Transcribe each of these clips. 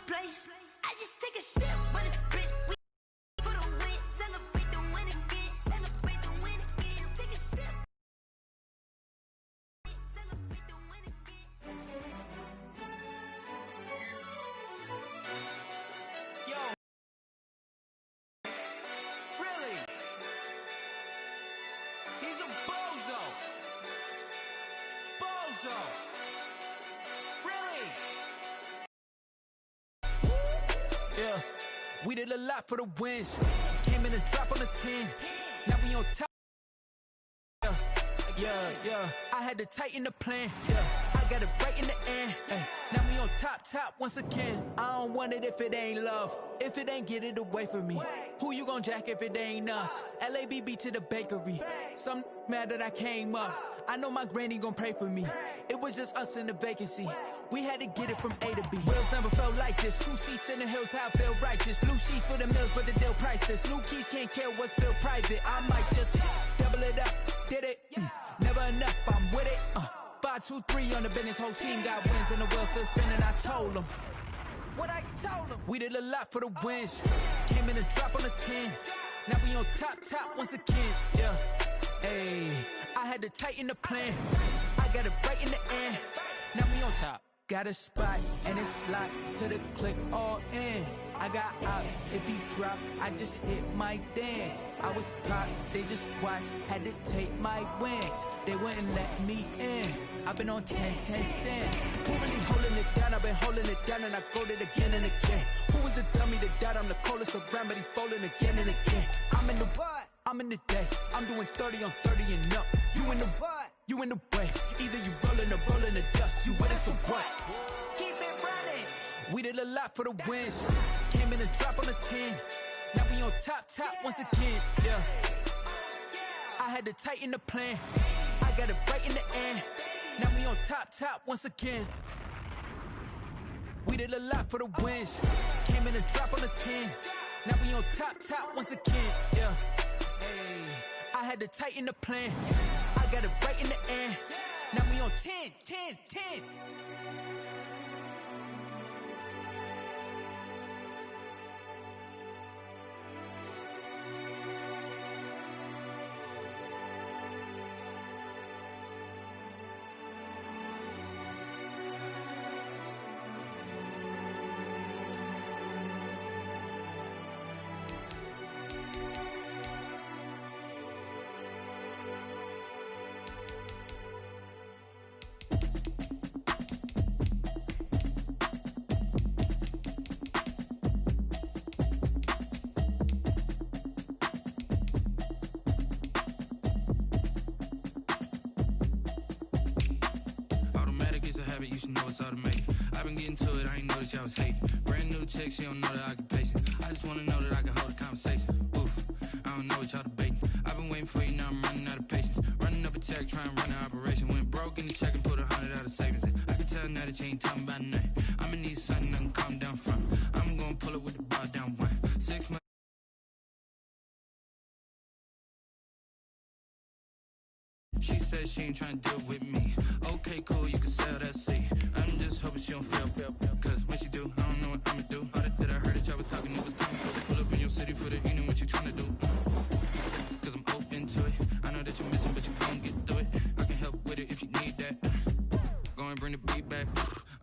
place. I just take a sip, but it's split. We for the win, celebrate the win again, celebrate the win again. Take a sip, celebrate the win again. Yo, really? He's a bozo. Bozo. Really? Yeah, we did a lot for the wins. Came in and drop on the 10. Now we on top. Yeah. I had to tighten the plan. Yeah, I got it right in the end. Now we on top once again. I don't want it if it ain't love. If it ain't, get it away from me. Who you gon' jack if it ain't us? LABB to the bakery. Some mad that I came up. I know my granny gon' pray for me. It was just us in the vacancy. We had to get it from A to B. Wheels never felt like this. 2 seats in the hills, how I feel righteous. Blue sheets for the mills, but the deal priceless. New keys can't care what's still private. I might just double it up. Did it? Never enough, I'm with it. 5, 2, 3 on the business. Whole team got wins and the wheels still spinning. I told them what I told them. We did a lot for the wins. Came in and drop on the 10. Now we on top once again. Yeah. Hey, I had to tighten the plan. I got it right in the end. Now we on top. Got a spot and it's locked to the click all in. I got ops, if he drop, I just hit my dance. I was pop, they just watched, had to take my wings. They wouldn't let me in. I've been on 10 cents. Who really holding it down? I've been holding it down and I go it again and again. Who was the dummy that doubt I'm the coldest around, but he folding again and again. I'm in the what? I'm in the day. I'm doing 30 on 30 and up. You in the what? You in the way. Either you rolling or rolling the dust. You with us or what? Keep it running. We did a lot for the wins. Came in and drop on the 10. Now we on top once again. Yeah. I had to tighten the plan. I got it right in the end. Now we on top once again. We did a lot for the wins. Came in and drop on the 10. Now we on top once again. Yeah. Hey, I had to tighten the plan. I got it right in the end. Now we on 10. You should know it's automated. I've been getting to it, I ain't noticed y'all was hating. Brand new chick, she don't know the occupation. I just wanna know that I can hold a conversation. Oof, I don't know what y'all debating. I've been waiting for you, now I'm running out of patience. Running up a check, trying to run an operation. Went broke in the check and put 100 out of savings in. I can tell now that you ain't talking about nothing. I'ma need something I can calm down from. I'm gonna pull it with the bar down 6 months. She said she ain't trying to deal with me. Okay, cool, you can sell that seat. I'm just hoping she don't fail. Cause when she do, I don't know what I'ma do. All that I heard that y'all was talking, it was time to pull up in your city for the evening, what you trying to do. Cause I'm open to it. I know that you're missing, but you gon' get through it. I can help with it if you need that. Go and bring the beat back.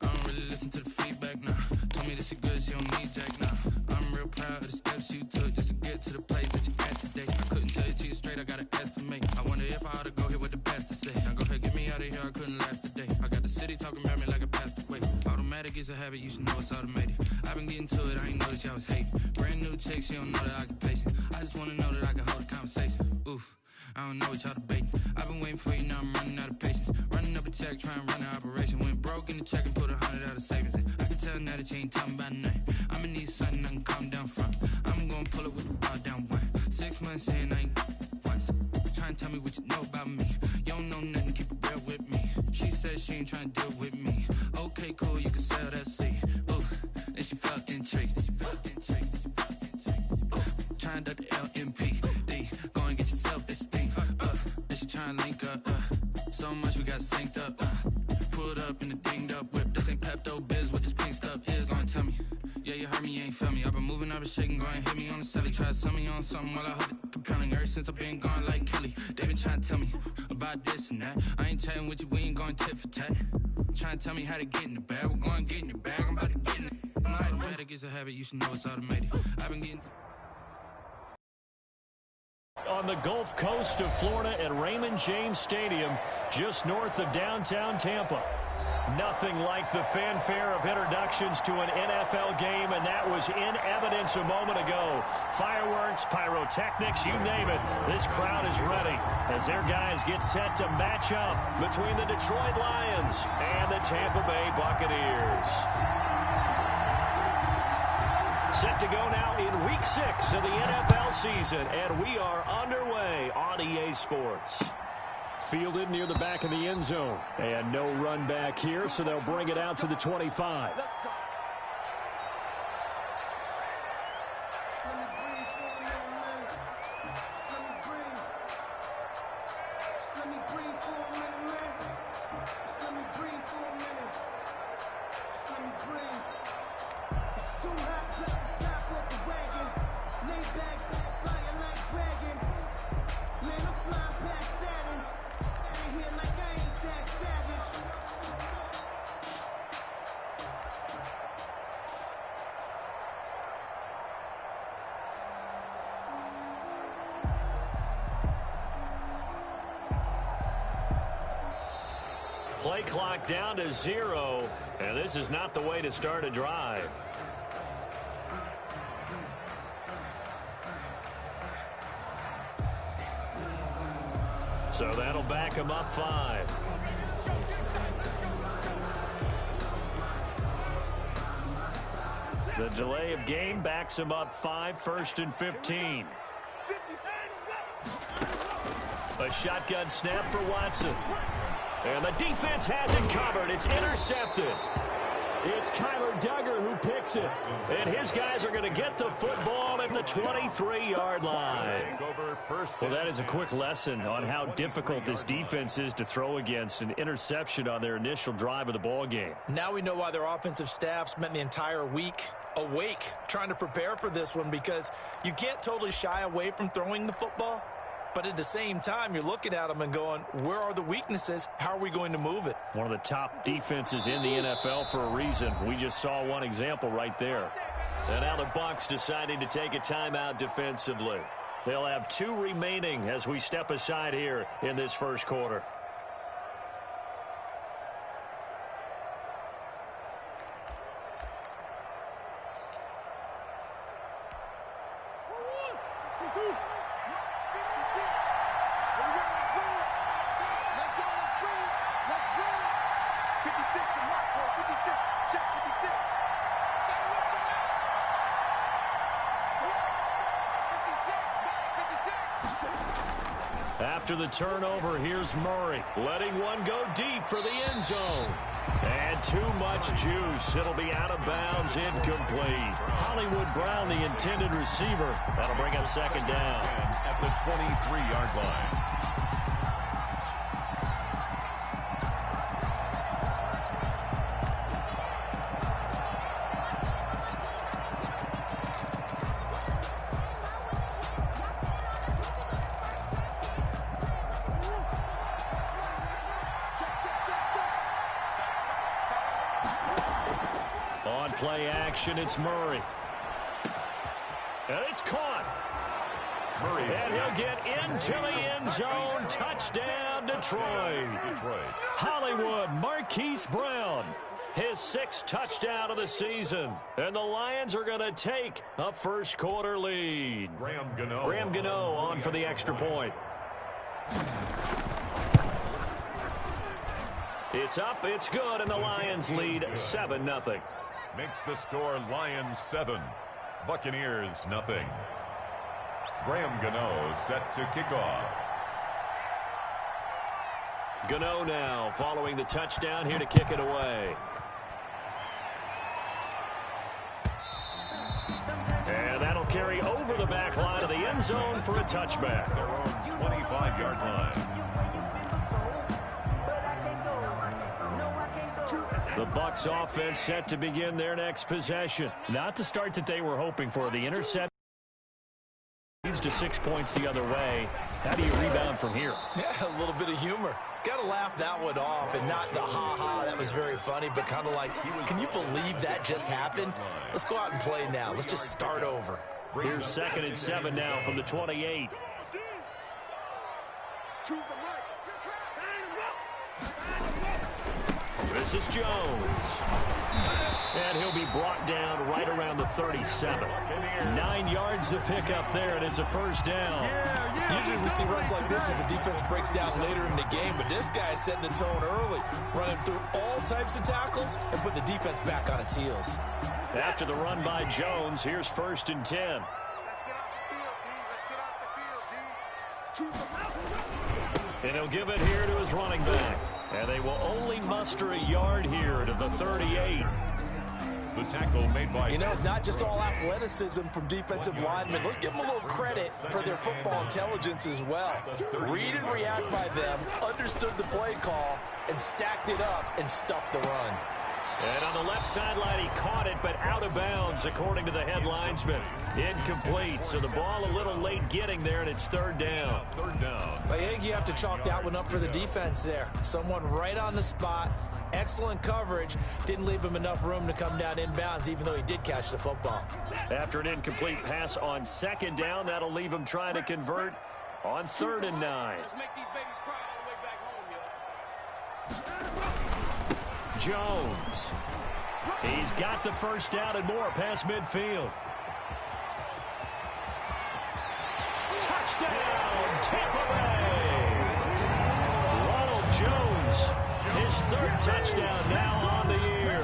I don't really listen to the feedback, nah. Told me that she good, she don't need jack, nah. I'm real proud of the steps you took just to get to the place that you at today. I couldn't tell you to you straight, I gotta estimate. I wonder if I ought to go here with the best to say. Now go ahead, get me out of here, I couldn't last a day. I got the city talking about me like I passed away. Automatic is a habit, you should know it's automated. I've been getting to it, I ain't noticed y'all was hating. Brand new chick, she don't know the occupation. I just wanna know that I can hold a conversation. Oof, I don't know what y'all debating. I've been waiting for you, now I'm running out of patience. Running up a check, trying to run an operation. Went broke in the check and put 100 out of savings in. I can tell now that you ain't talking about nothing. I'ma need something I can calm down from. I'm gonna pull it with the bar down 6 months in, I ain't once. Trying to tell me what you know about me. You don't know nothing, keep it real with me. She said she ain't trying to deal with me. Okay, cool, you can sell that seat. Ooh, and she felt intrigued. Trying to duck the LMPD. Go and get your self-esteem. And she trying to link up. So much we got synced up. Pulled up in the dinged up whip. This ain't Pepto-Biz, what this pink stuff is. Long tell me, hurt me, you ain't felt me. I've been moving, I've been shaking, go and hit me on the celly. Try to sell me on something while I hold it compelling. Ever since I've been gone like Kelly, they been trying to tell me about this and that. I ain't chatting with you, we ain't going tit for tat. Trying to tell me how to get in the bag. We're going to get in your bag, I'm about to get in it. I'm like, automatic is a habit, you should know it's automated. I've been getting... On the Gulf Coast of Florida at Raymond James Stadium, just north of downtown Tampa. Nothing like the fanfare of introductions to an NFL game, and that was in evidence a moment ago. Fireworks, pyrotechnics, you name it. This crowd is ready as their guys get set to match up between the Detroit Lions and the Tampa Bay Buccaneers. Set to go now in Week 6 of the NFL season, and we are underway on EA Sports. Fielded near the back of the end zone, and no run back here, so they'll bring it out to the 25. Play clock down to 0, and this is not the way to start a drive. So that'll back him up 5. The delay of game backs him up 5, 1st and 15. A shotgun snap for Watson. And the defense has it covered. It's intercepted. It's Kyler Duggar who picks it. And his guys are going to get the football at the 23-yard line. Well, that is a quick lesson on how difficult this defense is to throw against. An interception on their initial drive of the ball game. Now we know why their offensive staff spent the entire week awake trying to prepare for this one, because you can't totally shy away from throwing the football. But at the same time, you're looking at them and going, where are the weaknesses? How are we going to move it? One of the top defenses in the NFL for a reason. We just saw one example right there. And now the Bucs deciding to take a timeout defensively. They'll have 2 remaining as we step aside here in this first quarter. After the turnover, here's Murray, letting one go deep for the end zone. And too much juice. It'll be out of bounds, incomplete. Hollywood Brown, the intended receiver. That'll bring up second down. At the 23-yard line. On play action, it's Murray. And it's caught. Murray. And he'll get into the end zone. Touchdown, Detroit. Hollywood Marquise Brown, his 6th touchdown of the season. And the Lions are going to take a first quarter lead. Graham Gano on for the extra point. It's up, it's good, and the Lions lead 7-0. Makes the score Lions 7, Buccaneers 0. Graham Gano set to kick off. Gano now following the touchdown here to kick it away. And that'll carry over the back line of the end zone for a touchback. Their own 25-yard line. The Bucs offense set to begin their next possession. Not the start that they were hoping for. The interception leads to 6 points the other way. How do you rebound from here? Yeah, a little bit of humor. Got to laugh that one off, and not the ha-ha, that was very funny, but kind of like, can you believe that just happened? Let's go out and play now. Let's just start over. Here's 2nd and 7 now from the 28. This is Jones. And he'll be brought down right around the 37. 9 yards to pick up there, and it's a first down. Usually we see runs like this as the defense breaks down later in the game, but this guy is setting the tone early, running through all types of tackles and putting the defense back on its heels. After the run by Jones, here's 1st and 10. Let's get off the field, D. Let's get off the field, D. And he'll give it here to his running back. And they will only muster a yard here to the 38. The tackle made by... You know, it's not just all athleticism from defensive linemen. Let's give them a little credit for their football intelligence as well. Read and react by them, understood the play call, and stacked it up and stuffed the run. And on the left sideline, he caught it, but out of bounds, according to the head linesman. Incomplete, so the ball a little late getting there, and it's 3rd down. I think you have to chalk that one up for the defense there. Someone right on the spot, excellent coverage, didn't leave him enough room to come down inbounds, even though he did catch the football. After an incomplete pass on 2nd down, that'll leave him trying to convert on 3rd and 9. Let's make these babies cry all the way back home, yo. Jones. He's got the first down and more past midfield. Touchdown, Tampa Bay. Ronald Jones, his 3rd touchdown now on the year.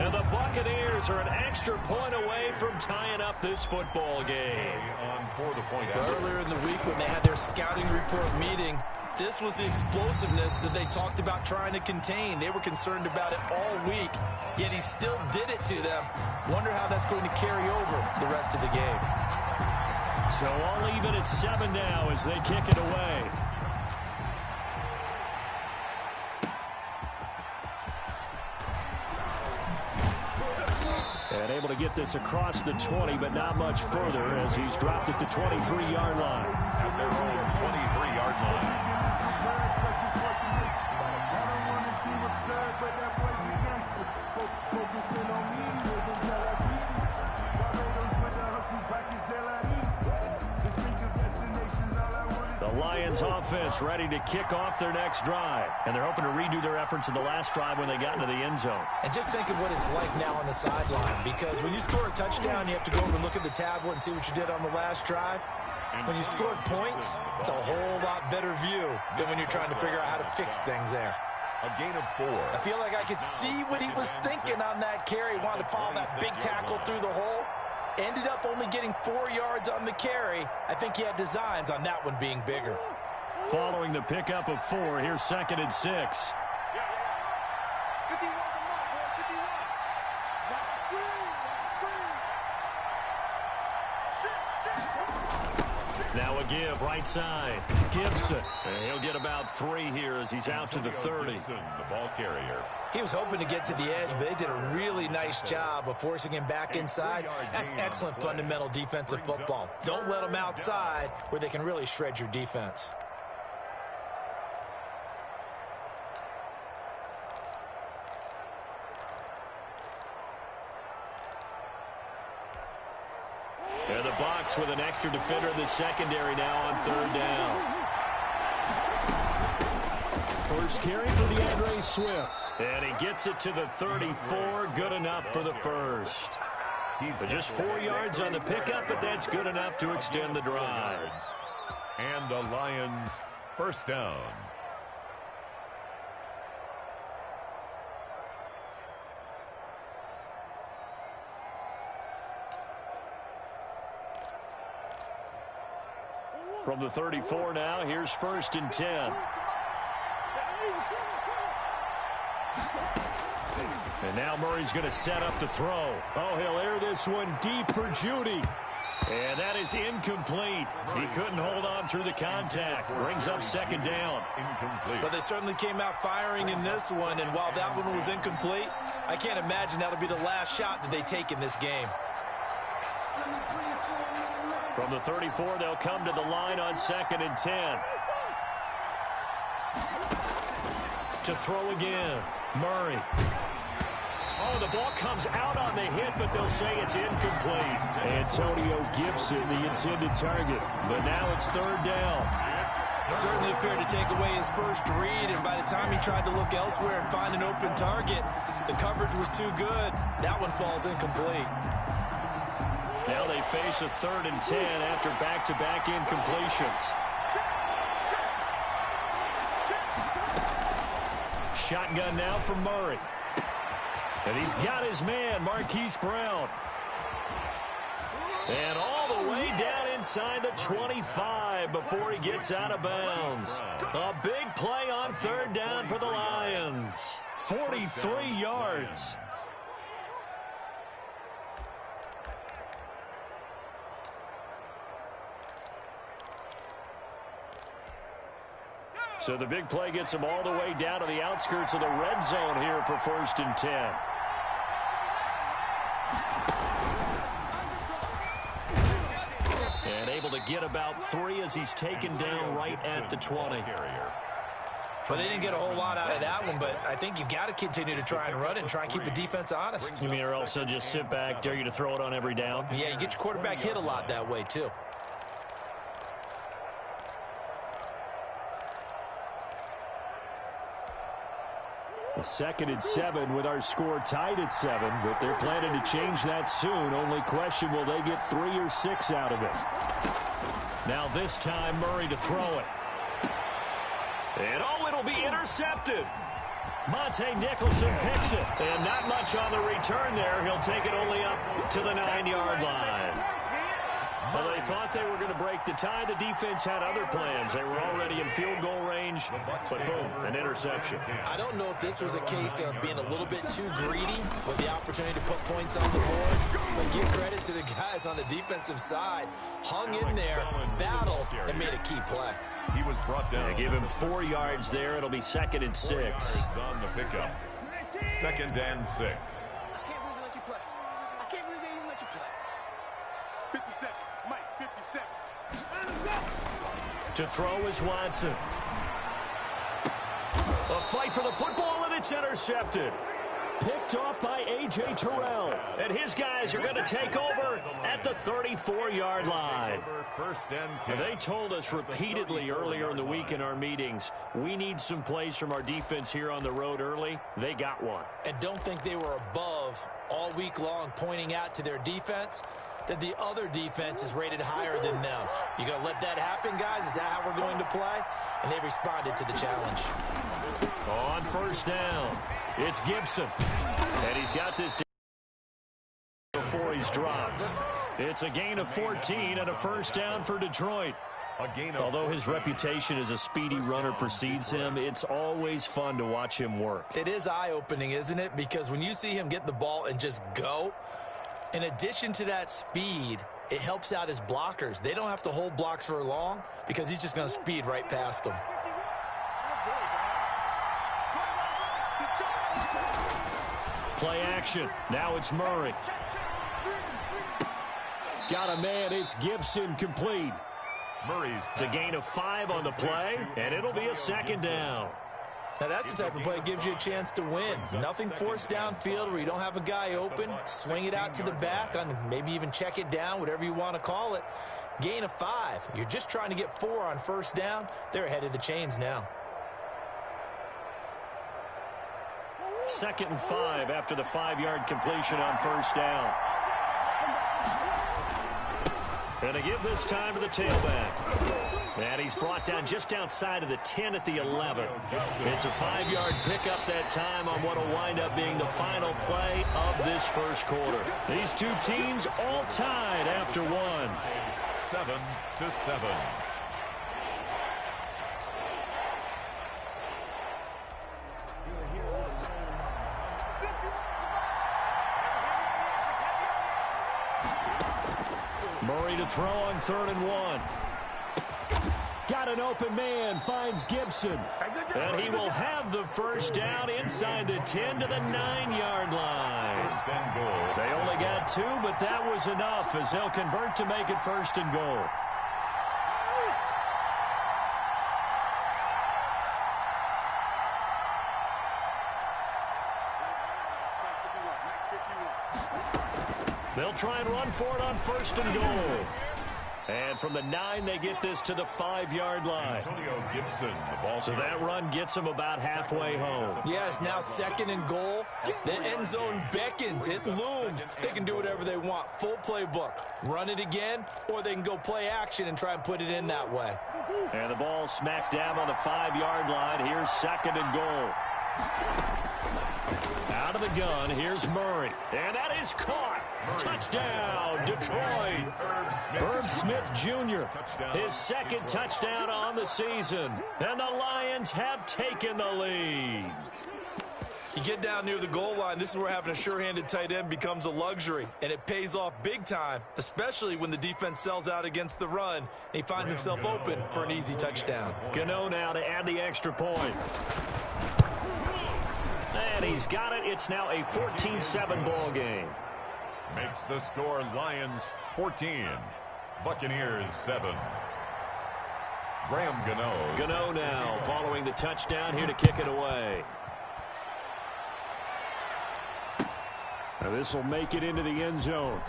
And the Buccaneers are an extra point away from tying up this football game. Earlier in the week when they had their scouting report meeting, this was the explosiveness that they talked about trying to contain. They were concerned about it all week, yet he still did it to them. Wonder how that's going to carry over the rest of the game. So all even at 7 now as they kick it away. And able to get this across the 20, but not much further as he's dropped at the 23-yard line. At their own 23-yard line. The Lions offense ready to kick off their next drive. And they're hoping to redo their efforts in the last drive when they got into the end zone. And just think of what it's like now on the sideline, because when you score a touchdown, you have to go over and look at the tablet and see what you did on the last drive. When you scored points, it's a whole lot better view than when you're trying to figure out how to fix things there. A gain of 4. I feel like I could see what he was thinking on that carry. Wanted to follow that big tackle through the hole. Ended up only getting 4 yards on the carry. I think he had designs on that one being bigger. Following the pickup of 4, here's 2nd and 6. Now a give, right side. Gibson. And he'll get about 3 here as he's out to the 30. The ball carrier. He was hoping to get to the edge, but they did a really nice job of forcing him back inside. That's excellent fundamental defensive football. Don't let them outside where they can really shred your defense. And the Bucs with an extra defender in the secondary now on 3rd down. First carry for DeAndre Swift. And he gets it to the 34. Good enough for the first. But just 4 yards on the pickup, but that's good enough to extend the drive. And the Lions first down. From the 34 now, here's 1st and 10. And now Murray's going to set up the throw. Oh, he'll air this one deep for Judy. And that is incomplete. He couldn't hold on through the contact. Brings up 2nd down. Incomplete. But they certainly came out firing in this one, and while that one was incomplete, I can't imagine that'll be the last shot that they take in this game. From the 34, they'll come to the line on 2nd and 10. To throw again, Murray. Oh, the ball comes out on the hit, but they'll say it's incomplete. Antonio Gibson, the intended target. But now it's 3rd down. Certainly appeared to take away his first read, and by the time he tried to look elsewhere and find an open target, the coverage was too good. That one falls incomplete. Now they face a 3rd and 10 after back-to-back incompletions. Shotgun now for Murray. And he's got his man, Marquise Brown. And all the way down inside the 25 before he gets out of bounds. A big play on 3rd down for the Lions. 43 yards. So the big play gets them all the way down to the outskirts of the red zone here for 1st and 10. And able to get about 3 as he's taken down right at the 20. Well, they didn't get a whole lot out of that one, but I think you've got to continue to try and run it and try and keep the defense honest. You mean or else they'll just sit back, dare you to throw it on every down? Yeah, you get your quarterback hit a lot that way, too. A 2nd and 7 with our score tied at 7, but they're planning to change that soon. Only question, will they get 3 or 6 out of it? Now this time, Murray to throw it. And oh, it'll be intercepted. Monte Nicholson picks it. And not much on the return there. He'll take it only up to the 9-yard line. Well, they thought they were going to break the tie. The defense had other plans. They were already in field goal range, but boom, an interception. I don't know if this was a case of being a little bit too greedy with the opportunity to put points on the board, but give credit to the guys on the defensive side. Hung in there, battled, and made a key play. He was brought down. They give him 4 yards there. It'll be 2nd and 6. On the pickup. 2nd and 6. I can't believe they let you play. I can't believe they even let you play. 50 seconds. Mike, 50 seconds. To throw is Watson. A fight for the football, and it's intercepted. Picked off by A.J. Terrell. And his guys are going to take over at the 34-yard line. 1st and 10. They told us repeatedly earlier in the week in our meetings, we need some plays from our defense here on the road early. They got one. And don't think they were above all week long pointing out to their defense that the other defense is rated higher than them. You going to let that happen, guys? Is that how we're going to play? And they responded to the challenge. On 1st down, it's Gibson. And he's got this before he's dropped. It's a gain of 14 and a 1st down for Detroit. Although his reputation as a speedy runner precedes him, it's always fun to watch him work. It is eye-opening, isn't it? Because when you see him get the ball and just go, in addition to that speed, it helps out his blockers. They don't have to hold blocks for long because he's just going to speed right past them. Play action. Now it's Murray. Got a man. It's Gibson complete. It's a gain of 5 on the play, and it'll be a 2nd down. Now, that's the type of play that gives you a chance to win. Nothing forced downfield where you don't have a guy open. Swing it out to the back, and maybe even check it down, whatever you want to call it. Gain of 5. You're just trying to get 4 on 1st down. They're ahead of the chains now. 2nd and 5 after the 5-yard completion on 1st down. And to give this time to the tailback. And he's brought down just outside of the 10 at the 11. It's a 5-yard pickup that time on what will wind up being the final play of this 1st quarter. These two teams all tied after 1. 7-7. Murray to throw on 3rd and 1. Got an open man, finds Gibson. And he will have the first down inside the 10 to the 9-yard line. They only got 2, but that was enough as they'll convert to make it 1st and goal. They'll try and run for it on 1st and goal. And from the 9, they get this to the 5-yard line. Gibson, the ball. So that run gets them about halfway home. Yeah, it's now 2nd and goal. The end zone beckons. It looms. They can do whatever they want. Full playbook. Run it again, or they can go play action and try and put it in that way. And the ball smacked down on the 5-yard line. Here's 2nd and goal. Out of the gun, here's Murray. And that is caught. Touchdown, Detroit. Herb Smith Jr., his 2nd touchdown on the season. And the Lions have taken the lead. You get down near the goal line, this is where having a sure-handed tight end becomes a luxury, and it pays off big time, especially when the defense sells out against the run, and he finds himself open for an easy touchdown. Gano now to add the extra point. And he's got it. It's now a 14-7 ball game. Makes the score Lions 14, Buccaneers 7. Graham Gano. Gano now following the touchdown here to kick it away. Now this will make it into the end zone.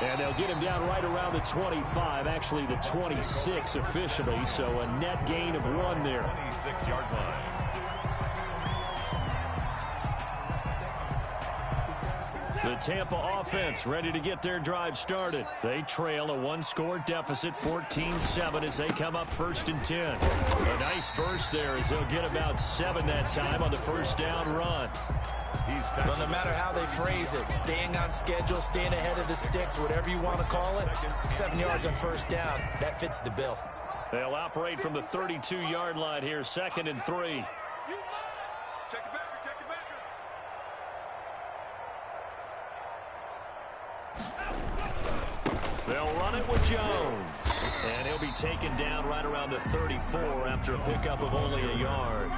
And they'll get him down right around the 25, actually the 26 officially, so a net gain of 1 there. 26-yard line. The Tampa offense ready to get their drive started. They trail a 1-score deficit, 14-7 as they come up 1st and 10. A nice burst there as they'll get about 7 that time on the 1st down run. Well, no matter how they phrase it, staying on schedule, staying ahead of the sticks, whatever you want to call it, 7 yards on 1st down, that fits the bill. They'll operate from the 32-yard line here, 2nd and 3. They'll run it with Jones. And he'll be taken down right around the 34 after a pickup of only a yard.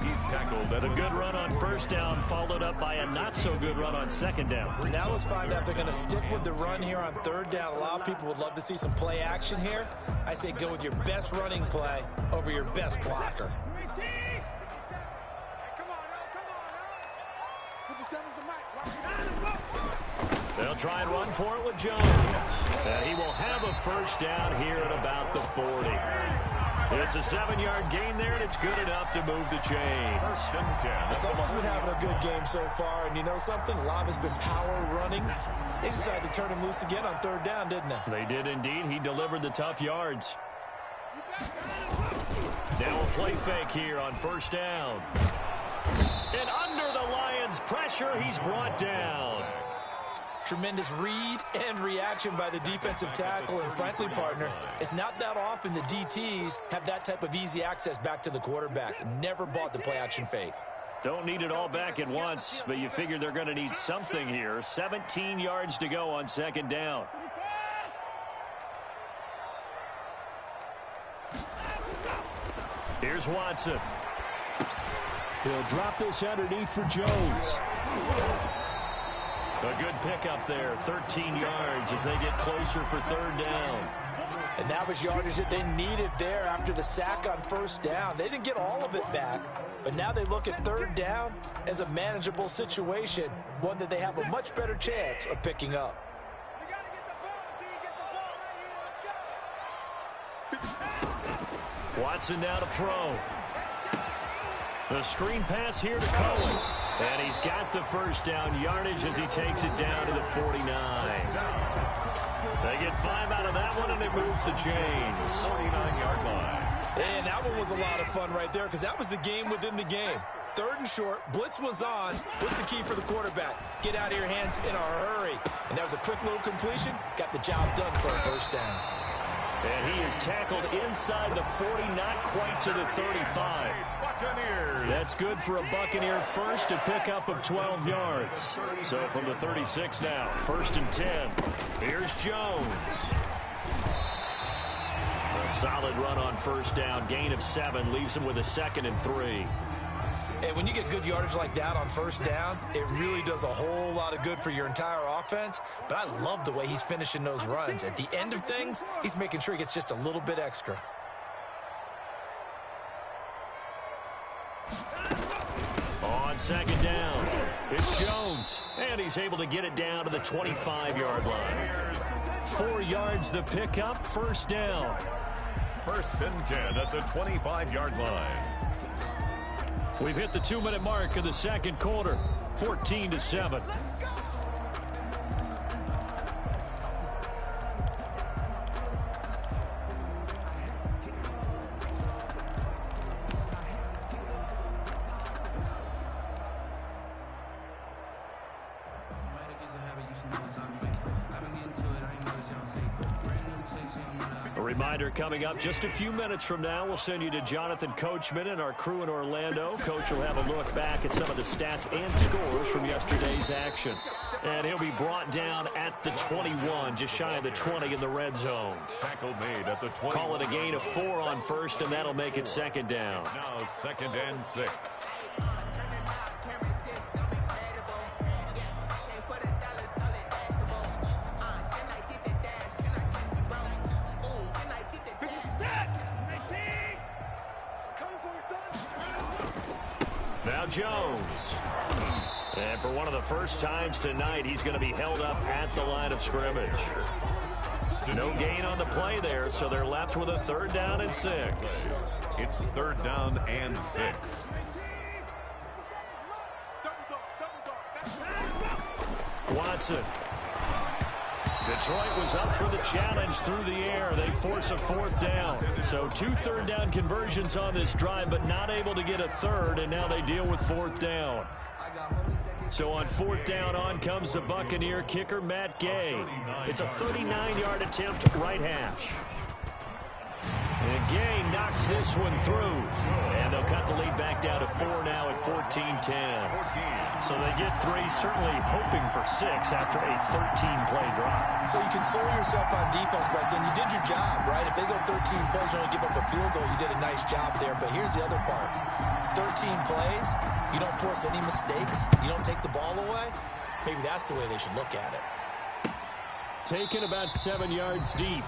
He's tackled at a good run on 1st down, followed up by a not-so-good run on 2nd down. Now let's find out if they're going to stick with the run here on 3rd down. A lot of people would love to see some play action here. I say go with your best running play over your best blocker. They'll try and run for it with Jones. And he will have a 1st down here at about the 40. It's a 7-yard gain there, and it's good enough to move the chains. Someone's been having a good game so far, and you know something? A lot has been power running. They decided to turn him loose again on 3rd down, didn't they? They did indeed. He delivered the tough yards. Now a play fake here on 1st down. And under the Lions' pressure, he's brought down. Tremendous read and reaction by the defensive tackle, and frankly, partner, it's not that often the DTs have that type of easy access back to the quarterback. Never bought the play-action fake. Don't need it all back at once, but you figure they're going to need something here. 17 yards to go on 2nd down. Here's Watson. He'll drop this underneath for Jones. A good pickup there, 13 yards as they get closer for 3rd down. And that was yardage that they needed there after the sack on 1st down. They didn't get all of it back, but now they look at 3rd down as a manageable situation, one that they have a much better chance of picking up. Watson now to throw. The screen pass here to Cohen. And he's got the 1st down yardage as he takes it down to the 49. They get 5 out of that one, and it moves the chains. 49-yard line. And that one was a lot of fun right there because that was the game within the game. 3rd and short, blitz was on. What's the key for the quarterback? Get out of your hands in a hurry. And that was a quick little completion. Got the job done for a 1st down. And he is tackled inside the 40, not quite to the 35. That's good for a Buccaneer first, a pickup of 12 yards. So from the 36 now, 1st and 10. Here's Jones. Solid run on first down. Gain of 7 leaves him with a 2nd and 3. And when you get good yardage like that on first down, it really does a whole lot of good for your entire offense. But I love the way he's finishing those runs. At the end of things, he's making sure he gets just a little bit extra. On 2nd down, it's Jones. And he's able to get it down to the 25-yard line. 4 yards the pickup, first down. 1st and 10 at the 25-yard line. We've hit the 2-minute mark of the second quarter, 14-7. Reminder coming up just a few minutes from now. We'll send you to Jonathan Coachman and our crew in Orlando. Coach will have a look back at some of the stats and scores from yesterday's action. And he'll be brought down at the 21, just shy of the 20 in the red zone. Tackle made at the 20. Call it a gain of 4 on first, and that'll make it 2nd down. Now 2nd and 6. Now Jones. And for one of the first times tonight, he's going to be held up at the line of scrimmage. No gain on the play there, so they're left with a 3rd down and 6. It's 3rd down and 6. Watson. Detroit was up for the challenge through the air. They force a 4th down. So 2 3rd down conversions on this drive, but not able to get a 3rd, and now they deal with 4th down. So on 4th down, on comes the Buccaneer kicker, Matt Gay. It's a 39-yard attempt, right hash. And Gay knocks this one through. And they'll cut the lead back down to 4 now at 14-10. So they get 3, certainly hoping for 6 after a 13-play drive. So you console yourself on defense by saying you did your job, right? If they go 13 plays, you only give up a field goal, you did a nice job there. But here's the other part. 13 plays, you don't force any mistakes, you don't take the ball away. Maybe that's the way they should look at it. Taken about 7 yards deep.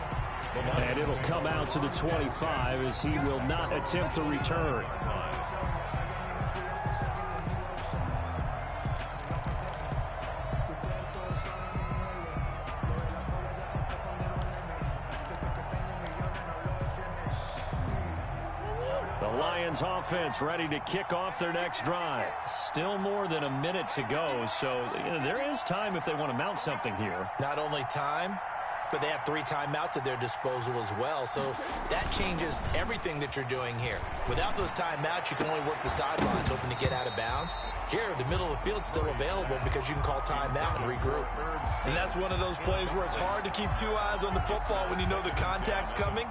And it'll come out to the 25 as he will not attempt to return. The Lions offense ready to kick off their next drive. Still more than a minute to go, so there is time if they want to mount something here. Not only time, but they have 3 timeouts at their disposal as well. So that changes everything that you're doing here. Without those timeouts, you can only work the sidelines, hoping to get out of bounds. Here, the middle of the field's still available because you can call timeout and regroup. And that's one of those plays where it's hard to keep 2 eyes on the football when you know the contact's coming,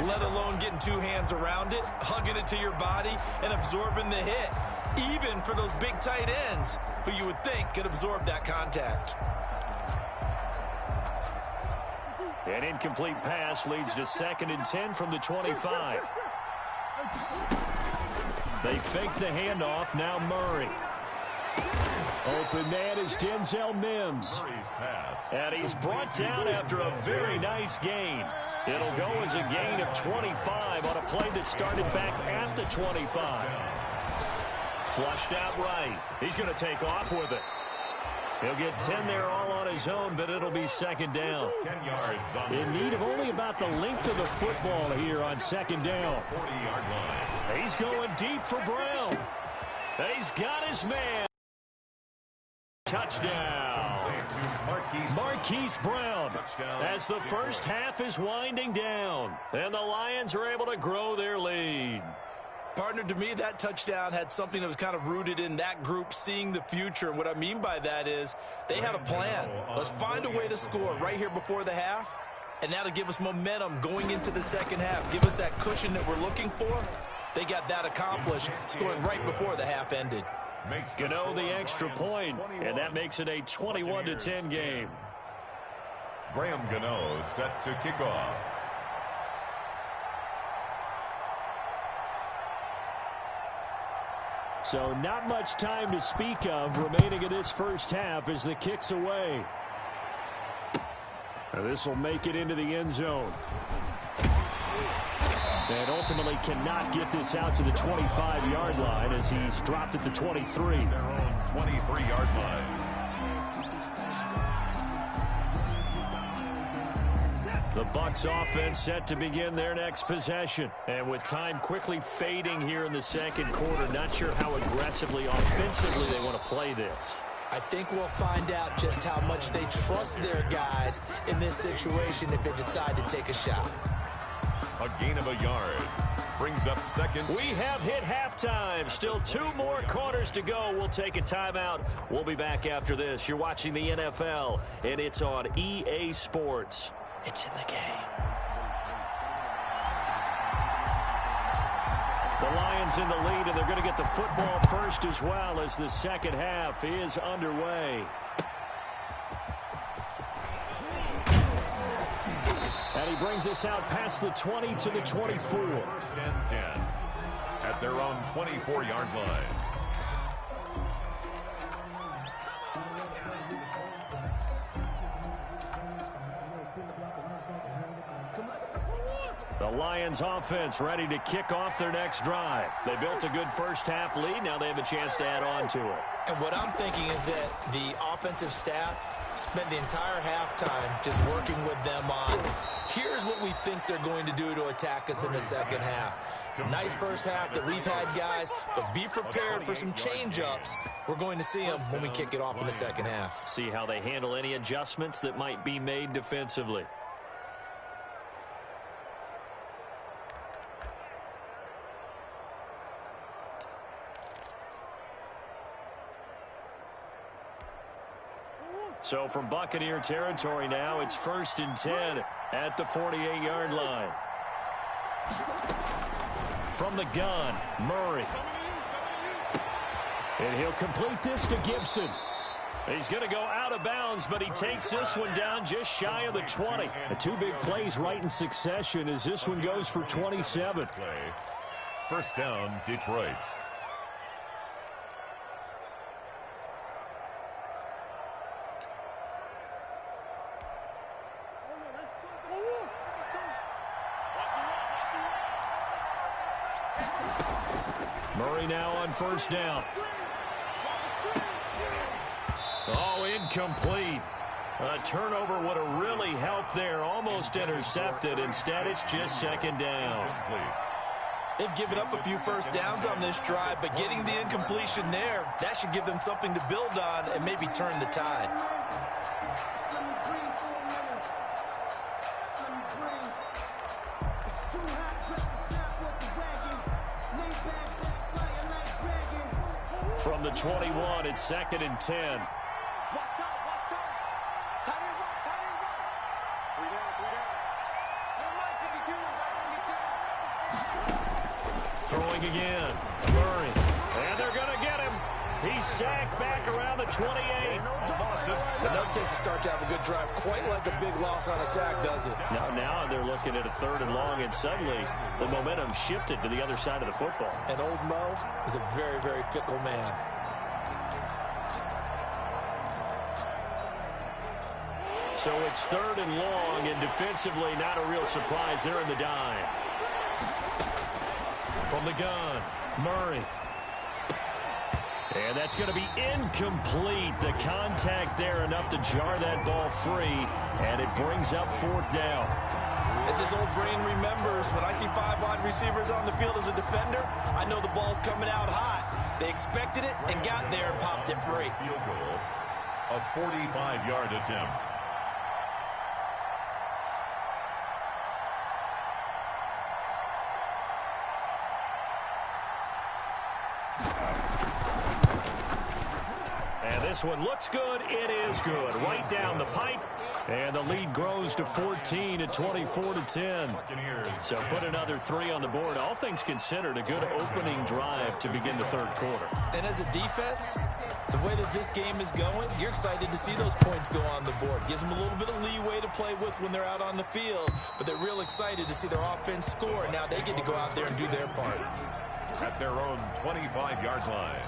let alone getting 2 hands around it, hugging it to your body, and absorbing the hit, even for those big tight ends who you would think could absorb that contact. An incomplete pass leads to 2nd and 10 from the 25. They fake the handoff. Now Murray. Open man is Denzel Mims. And he's brought down after a very nice gain. It'll go as a gain of 25 on a play that started back at the 25. Flushed out right. He's going to take off with it. He'll get 10 there all on his own, but it'll be 2nd down. 10 yards on in need of only about the length of the football here on 2nd down. 40-yard line. He's going deep for Brown. He's got his man. Touchdown. Marquise Brown. As the first half is winding down, and the Lions are able to grow their lead. Partner, to me, that touchdown had something that was kind of rooted in that group seeing the future. And what I mean by that is they had a plan. Let's find a way to score right here before the half, and that'll give us momentum going into the second half. Give us that cushion that we're looking for. They got that accomplished, scoring right before the half ended. Gano the extra point, and that makes it a 21-10 game. Graham Gano set to kick off. So not much time to speak of remaining in this first half as the kick's away. This will make it into the end zone. And ultimately cannot get this out to the 25-yard line as he's dropped at the 23. Their own 23-yard line. The Bucs offense set to begin their next possession. And with time quickly fading here in the second quarter, not sure how aggressively, offensively they want to play this. I think we'll find out just how much they trust their guys in this situation if they decide to take a shot. A gain of a yard. Brings up second. We have hit halftime. Still 2 more quarters to go. We'll take a timeout. We'll be back after this. You're watching the NFL, and it's on EA Sports. It's in the game. The Lions in the lead, and they're going to get the football first as well as the second half is underway. And he brings us out past the 20 to the 24. First and 10 at their own 24-yard line. The Lions offense ready to kick off their next drive. They built a good first half lead. Now they have a chance to add on to it. And what I'm thinking is that the offensive staff spent the entire halftime just working with them on, here's what we think they're going to do to attack us in the second half. Nice first half that we've had, guys, but be prepared for some change-ups. We're going to see them when we kick it off in the second half. See how they handle any adjustments that might be made defensively. So from Buccaneer territory now, it's 1st and 10 at the 48-yard line. From the gun, Murray. And he'll complete this to Gibson. He's going to go out of bounds, but he takes this one down just shy of the 20. The 2 big plays right in succession as this one goes for 27. First down, Detroit. Murray now on first down. Oh, incomplete. A turnover would have really helped there. Almost intercepted. Instead, it's just second down. They've given up a few first downs on this drive, but getting the incompletion there, that should give them something to build on and maybe turn the tide. From the 21, it's 2nd and 10. Throwing again. Murray. And they're going to get him. He's sacked back around the 28. The note takes a start to have a good drive, quite like a big loss on a sack, does it? Now they're looking at a 3rd and long, and suddenly the momentum shifted to the other side of the football. And old Mo is a very, very fickle man. So it's 3rd and long, and defensively not a real surprise. They're in the dime. From the gun, Murray. And that's going to be incomplete. The contact there enough to jar that ball free, and it brings up 4th down. As his old brain remembers, when I see 5 wide receivers on the field as a defender, I know the ball's coming out hot. They expected it and got there and popped it free. Field goal, a 45-yard attempt. This one looks good. It is good. Right down the pipe. And the lead grows to 14 at 24-10. So put another 3 on the board. All things considered, a good opening drive to begin the 3rd quarter. And as a defense, the way that this game is going, you're excited to see those points go on the board. Gives them a little bit of leeway to play with when they're out on the field. But they're real excited to see their offense score. And now they get to go out there and do their part. at their own 25-yard line.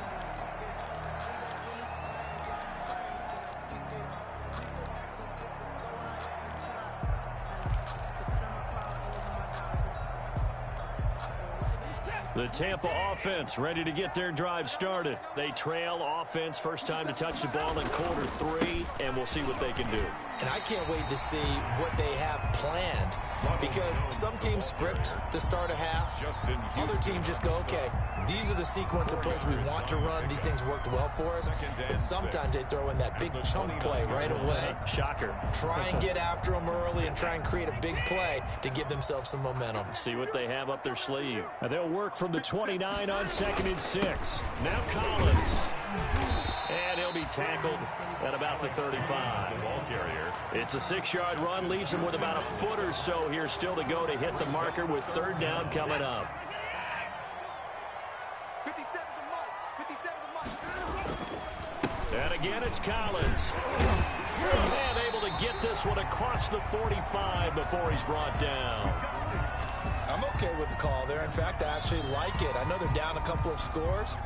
The Tampa offense ready to get their drive started. They trail offense, first time to touch the ball in quarter 3, and we'll see what they can do. And I can't wait to see what they have planned, because some teams script to start a half. Other teams just go, okay, these are the sequence of plays we want to run. These things worked well for us. And sometimes they throw in that big chunk play right away. Shocker. Try and get after them early and try and create a big play to give themselves some momentum. See what they have up their sleeve. And they'll work from the 29 on 2nd and 6. Now Collins. And he'll be tackled at about the 35. Ball carrier. It's a 6-yard run, leaves him with about a foot or so here still to go to hit the marker with 3rd down coming up. 57 to Mike. 57 to Mike. And again, it's Collins. And able to get this one across the 45 before he's brought down. I'm okay with the call there. In fact, I actually like it. I know they're down a couple of scores,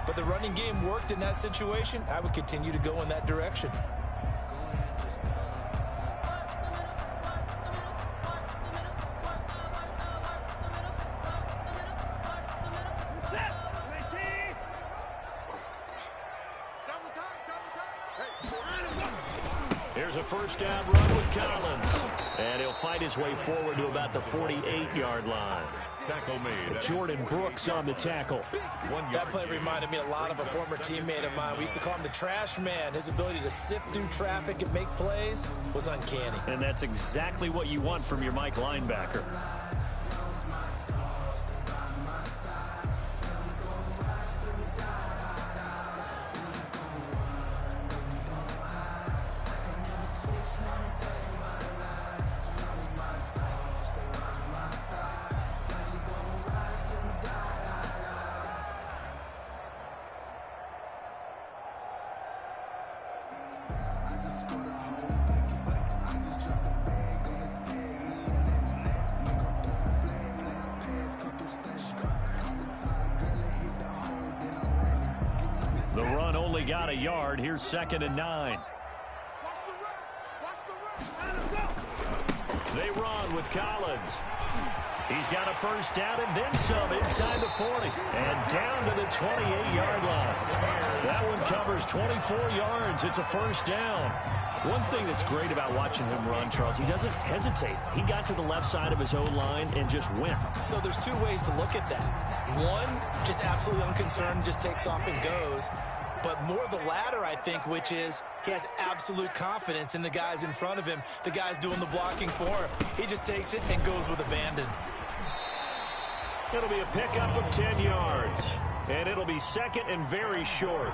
but the running game worked in that situation. I would continue to go in that direction. Here's a 1st down run with Collins. And he'll fight his way forward to about the 48-yard line. Tackle made. Jordan Brooks on the tackle. That play reminded me a lot of a former teammate of mine. We used to call him the trash man. His ability to sift through traffic and make plays was uncanny. And that's exactly what you want from your Mike linebacker. The run only got a yard. Here's 2nd and 9. They run with Collins. He's got a 1st down and then some inside the 40. And down to the 28-yard line. That one covers 24 yards. It's a 1st down. One thing that's great about watching him run, Charles, he doesn't hesitate. He got to the left side of his O-line and just went. So there's 2 ways to look at that. One, just absolutely unconcerned, just takes off and goes. But more the latter, I think, which is he has absolute confidence in the guys in front of him, the guys doing the blocking for him. He just takes it and goes with abandon. It'll be a pickup of 10 yards. And it'll be 2nd and very short.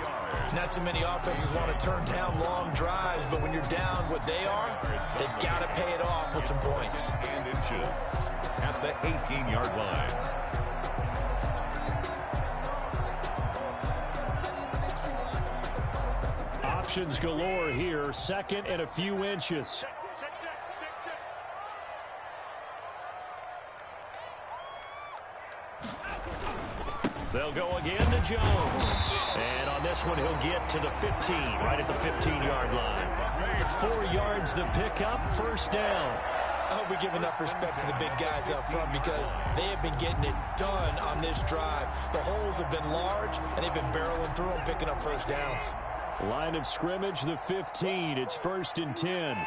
Not too many offenses want to turn down long drives, but when you're down what they are, they've got to pay it off with some points. And inches at the 18-yard line. Options galore here. 2nd and a few inches. They'll go again to Jones. And on this one, he'll get to the 15, right at the 15-yard line. 4 yards the pickup, 1st down. I hope we give enough respect to the big guys up front because they have been getting it done on this drive. The holes have been large, and they've been barreling through them, picking up 1st downs. Line of scrimmage, the 15. It's 1st and 10.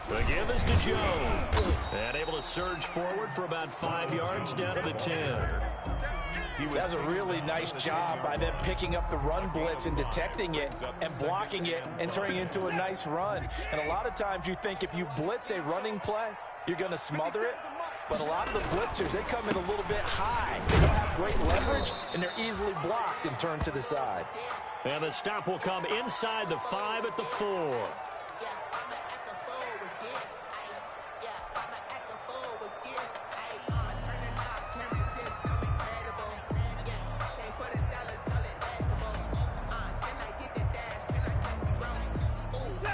The give is to Jones. And able to surge forward for about 5 yards down to the 10. That's a really nice job by them picking up the run blitz and detecting it and blocking it and turning it into a nice run. And a lot of times you think if you blitz a running play, you're going to smother it. But a lot of the blitzers, they come in a little bit high. They don't have great leverage, and they're easily blocked and turned to the side. And the stop will come inside the 5 at the 4.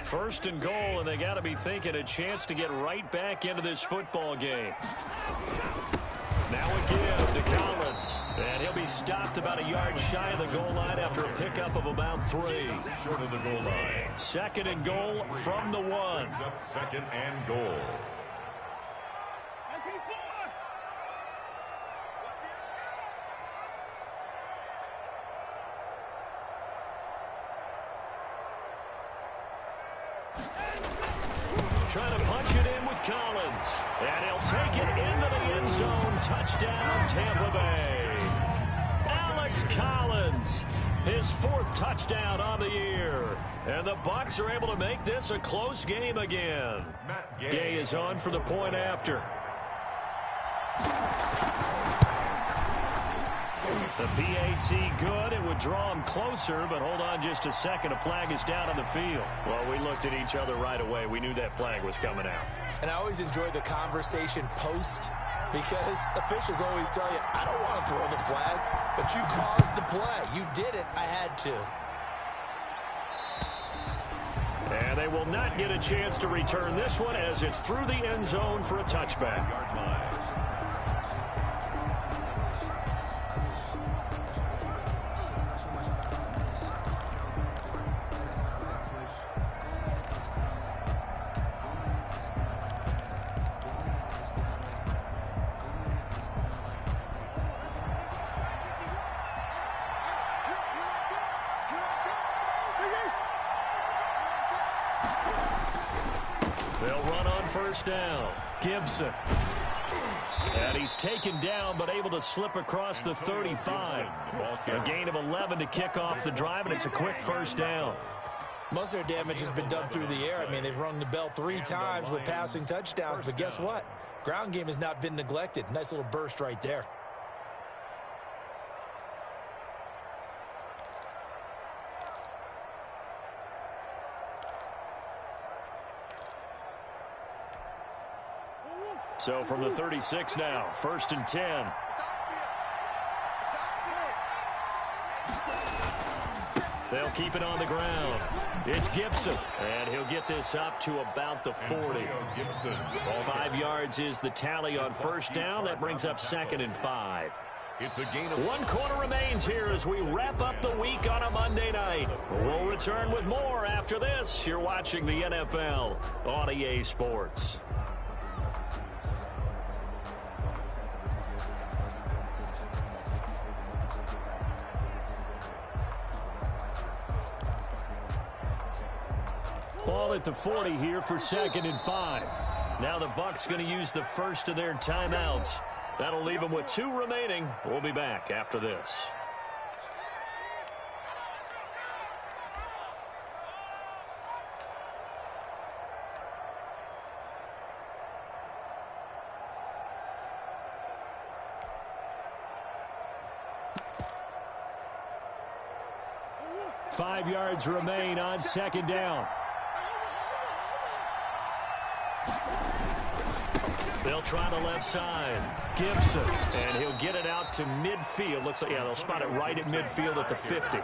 First and goal, and they got to be thinking a chance to get right back into this football game. Now a give to Collins. And he'll be stopped about a yard shy of the goal line after a pickup of about 3. Short of the goal line. Second and goal from the 1. Brings up second and goal. Trying to punch it in with Collins. And he'll take it into the end zone. Touchdown, Tampa Bay. Alex Collins, his 4th touchdown on the year. And the Bucs are able to make this a close game again. Gay is on for the point after. The PAT good. It would draw him closer, but hold on just a second. A flag is down on the field. Well, we looked at each other right away. We knew that flag was coming out. And I always enjoy the conversation post because officials always tell you, I don't want to throw the flag, but you caused the play. You did it. I had to. And they will not get a chance to return this one as it's through the end zone for a touchback. Yard line. They'll run on first down. Gibson. And he's taken down, but able to slip across the 35. A gain of 11 to kick off the drive, and it's a quick first down. Most of their damage has been done through the air. I mean, they've rung the bell 3 times with passing touchdowns, but guess what? Ground game has not been neglected. Nice little burst right there. So from the 36 now, 1st and 10. They'll keep it on the ground. It's Gibson, and he'll get this up to about the 40. 5 yards is the tally on first down. That brings up 2nd and 5. It's a gain of 1 quarter remains here as we wrap up the week on a Monday night. We'll return with more after this. You're watching the NFL on EA Sports. Ball at the 40 here for 2nd and 5. Now the Bucs going to use the first of their timeouts. That'll leave them with 2 remaining. We'll be back after this. Five yards remain on 2nd down. They'll try the left side. Gibson, and he'll get it out to midfield. Looks like, yeah, they'll spot it right at midfield at the 50.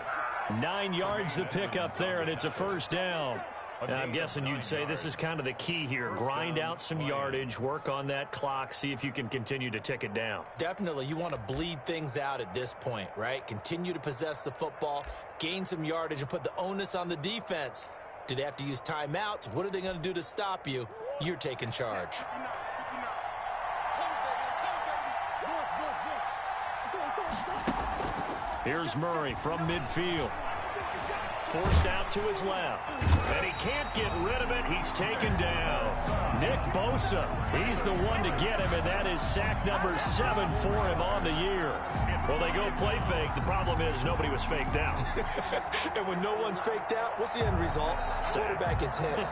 9 yards to pick up there, and it's a first down. Now, I'm guessing you'd say this is kind of the key here. Grind out some yardage, work on that clock, see if you can continue to tick it down. Definitely. You want to bleed things out at this point, right? Continue to possess the football, gain some yardage, and put the onus on the defense. Do they have to use timeouts? What are they going to do to stop you? You're taking charge. Here's Murray from midfield. Forced out to his left. And he can't get rid of it. He's taken down. Nick Bosa, he's the one to get him, and that is sack number 7 for him on the year. Well, they go play fake. The problem is nobody was faked out. And when no one's faked out, what's the end result? Quarterback gets hit.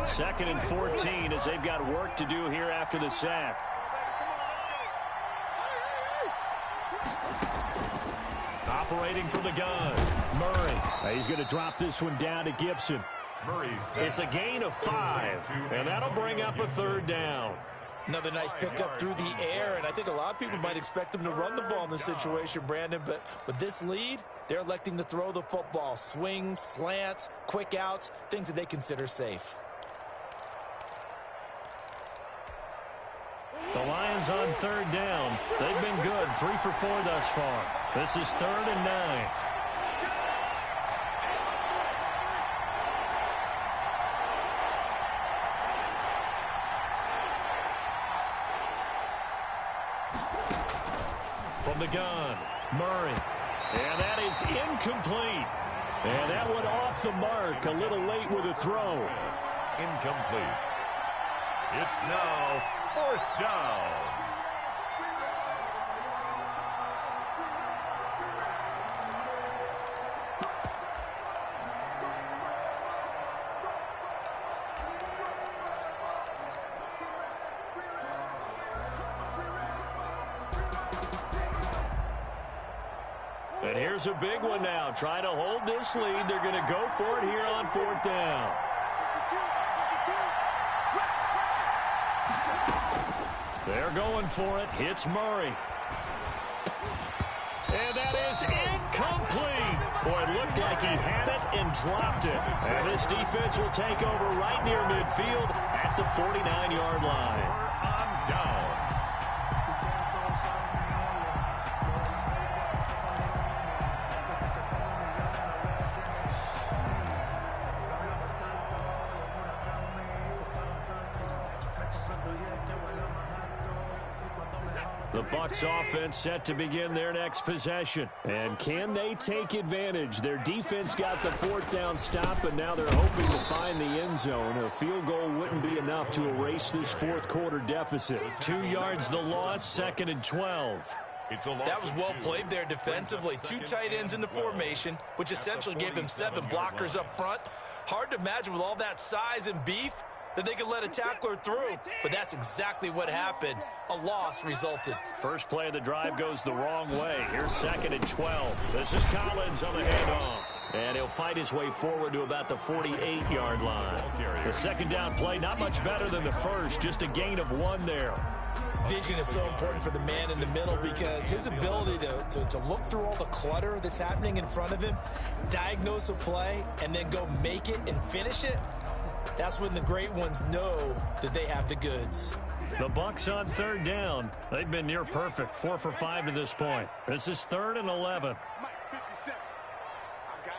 Second and 14 as they've got work to do here after the sack. Operating from the gun, Murray. He's going to drop this one down to Gibson. It's a gain of 5, and that'll bring up a 3rd down. Another nice pickup through the air, and I think a lot of people might expect them to run the ball in this situation, Brandon, but with this lead, they're electing to throw the football. Swings, slants, quick outs, things that they consider safe. The Lions on third down. They've been good, 3 for 4 thus far. This is 3rd and 9. From the gun, Murray. And that is incomplete. And that went off the mark a little late with a throw. Incomplete. It's now 4th down. And here's a big one now. Trying to hold this lead. They're going to go for it here on 4th down. They're going for it. Hits Murray. And that is incomplete. Boy, it looked like he had it and dropped it. And this defense will take over right near midfield at the 49-yard line. On down. The Bucs offense set to begin their next possession. And can they take advantage? Their defense got the 4th down stop, and now they're hoping to find the end zone. A field goal wouldn't be enough to erase this 4th quarter deficit. 2 yards the loss, 2nd and 12. That was well played there defensively. 2 tight ends in the formation, which essentially gave them 7 blockers up front. Hard to imagine with all that size and beef that they could let a tackler through, but that's exactly what happened. A loss resulted. First play of the drive goes the wrong way. Here's 2nd and 12. This is Collins on the handoff. And he'll fight his way forward to about the 48-yard line. The 2nd down play, not much better than the first, just a gain of 1 there. Vision is so important for the man in the middle because his ability to look through all the clutter that's happening in front of him, diagnose a play, and then go make it and finish it, that's when the great ones know that they have the goods. The Bucs on 3rd down. They've been near perfect, 4 for 5 to this point. This is 3rd and 11. Mike, 57. I got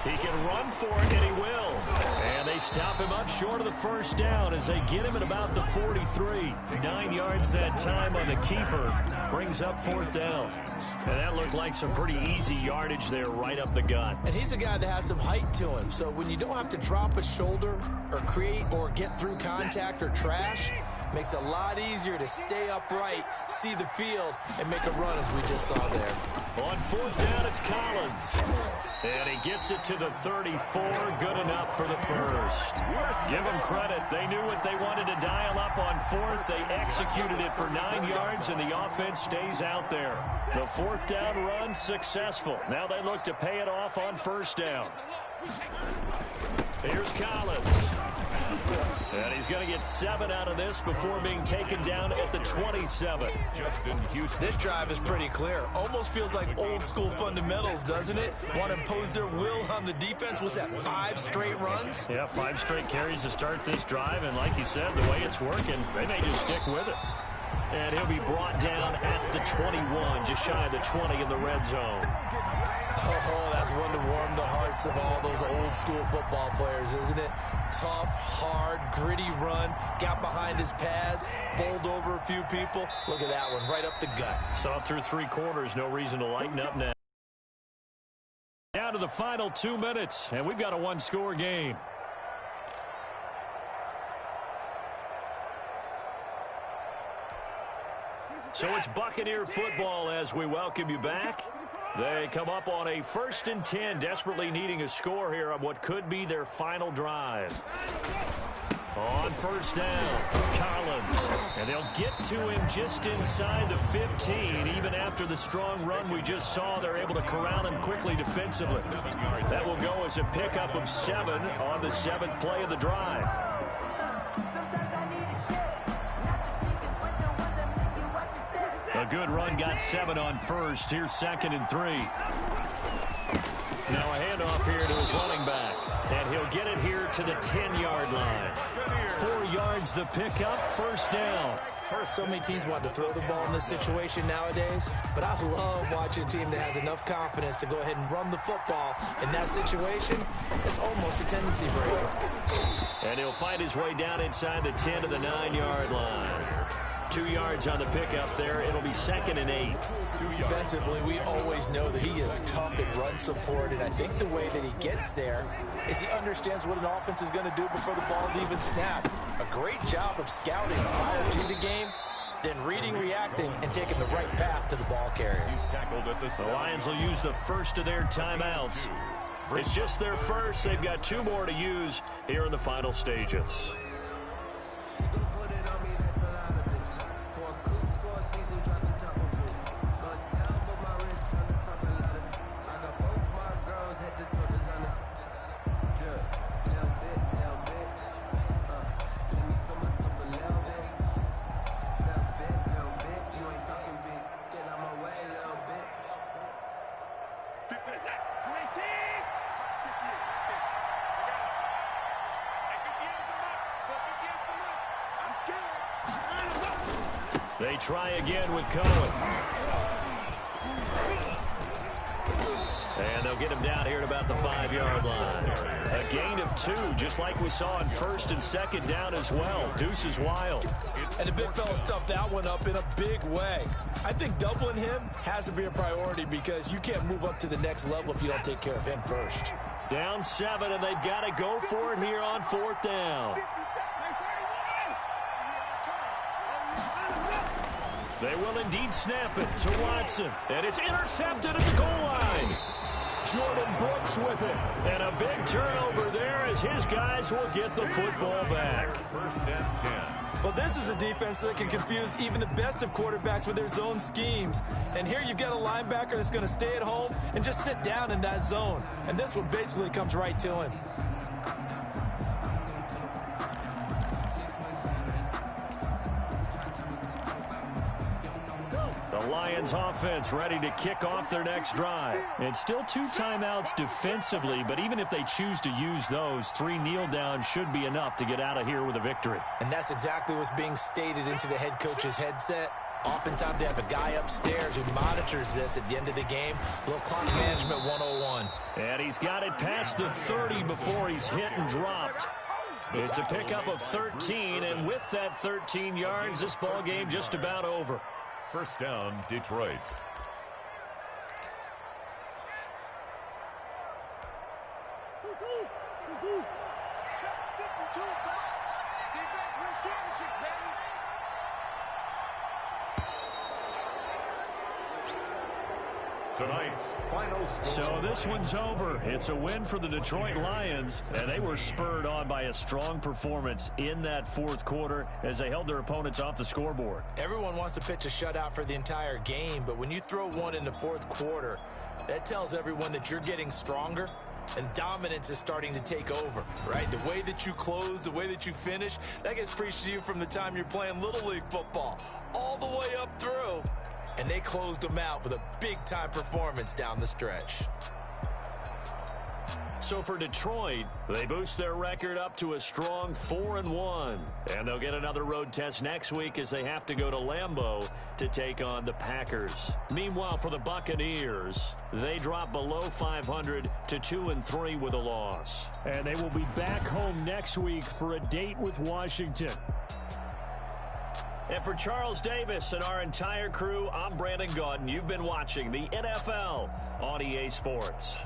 you. He can run for it, and he will. And they stop him up short of the 1st down as they get him at about the 43. 9 yards that time on the keeper. Brings up 4th down. And that looked like some pretty easy yardage there right up the gut. And he's a guy that has some height to him. So when you don't have to drop a shoulder or create or get through contact or trash, makes it a lot easier to stay upright, see the field, and make a run as we just saw there. On 4th down, it's Collins. And he gets it to the 34. Good enough for the first. Give them credit. They knew what they wanted to dial up on 4th. They executed it for 9 yards, and the offense stays out there. The 4th down run successful. Now they look to pay it off on 1st down. Here's Collins. And he's going to get 7 out of this before being taken down at the 27. Justin Houston. This drive is pretty clear. Almost feels like old school fundamentals, doesn't it? Want to impose their will on the defense. Was that 5 straight runs? Yeah, 5 straight carries to start this drive. And like you said, the way it's working, they may just stick with it. And he'll be brought down at the 21, just shy of the 20 in the red zone. Oh, that's one to warm the hearts of all those old school football players, isn't it? Tough, hard, gritty run, got behind his pads, bowled over a few people. Look at that one, right up the gut. Saw through 3 quarters, no reason to lighten up now. Down to the final 2 minutes, and we've got a 1-score game. So it's Buccaneer football as we welcome you back. They come up on a 1st and 10, desperately needing a score here on what could be their final drive. On first down, Collins. And they'll get to him just inside the 15. Even after the strong run we just saw, they're able to corral him quickly defensively. That will go as a pickup of 7 on the 7th play of the drive. A good run got 7 on first. Here's 2nd and 3. Now a handoff here to his running back. And he'll get it here to the 10-yard line. 4 yards the pickup, first down. So many teams want to throw the ball in this situation nowadays, but I love watching a team that has enough confidence to go ahead and run the football. In that situation, it's almost a tendency breaker. And he'll find his way down inside the 10 to the 9-yard line. 2 yards on the pickup there. It'll be 2nd and 8. Defensively, we always know that he is tough in run support, and I think the way that he gets there is he understands what an offense is going to do before the ball's even snapped. A great job of scouting prior to the game, then reading, reacting, and taking the right path to the ball carrier. The Lions will use the first of their timeouts. It's just their first. They've got 2 more to use here in the final stages. They try again with Cohen. And they'll get him down here at about the 5-yard line. A gain of 2, just like we saw on 1st and 2nd down as well. Deuce is wild. And the big fella stuffed that one up in a big way. I think doubling him has to be a priority because you can't move up to the next level if you don't take care of him first. Down 7, and they've got to go for it here on 4th down. They will indeed snap it to Watson. And it's intercepted at the goal line. Jordan Brooks with it. And a big turnover there as his guys will get the football back. 1st and 10. Well, this is a defense that can confuse even the best of quarterbacks with their zone schemes. And here you've got a linebacker that's going to stay at home and just sit down in that zone. And this one basically comes right to him. The Lions offense ready to kick off their next drive. It's still 2 timeouts defensively, but even if they choose to use those, 3 kneel downs should be enough to get out of here with a victory. And that's exactly what's being stated into the head coach's headset. Oftentimes they have a guy upstairs who monitors this at the end of the game. A little clock management 101. And he's got it past the 30 before he's hit and dropped. It's a pickup of 13, and with that 13 yards, this ball game just about over. 1st down, Detroit. Tonight's final score. So this one's over. It's a win for the Detroit Lions, and they were spurred on by a strong performance in that 4th quarter as they held their opponents off the scoreboard. Everyone wants to pitch a shutout for the entire game, but when you throw one in the 4th quarter, that tells everyone that you're getting stronger and dominance is starting to take over, right? The way that you close, the way that you finish, that gets preached to you from the time you're playing Little League football all the way up through. And they closed them out with a big-time performance down the stretch. So for Detroit, they boost their record up to a strong 4-1. And they'll get another road test next week as they have to go to Lambeau to take on the Packers. Meanwhile, for the Buccaneers, they drop below 500 to 2-3 with a loss. And they will be back home next week for a date with Washington. And for Charles Davis and our entire crew, I'm Brandon Gaudin. You've been watching the NFL on EA Sports.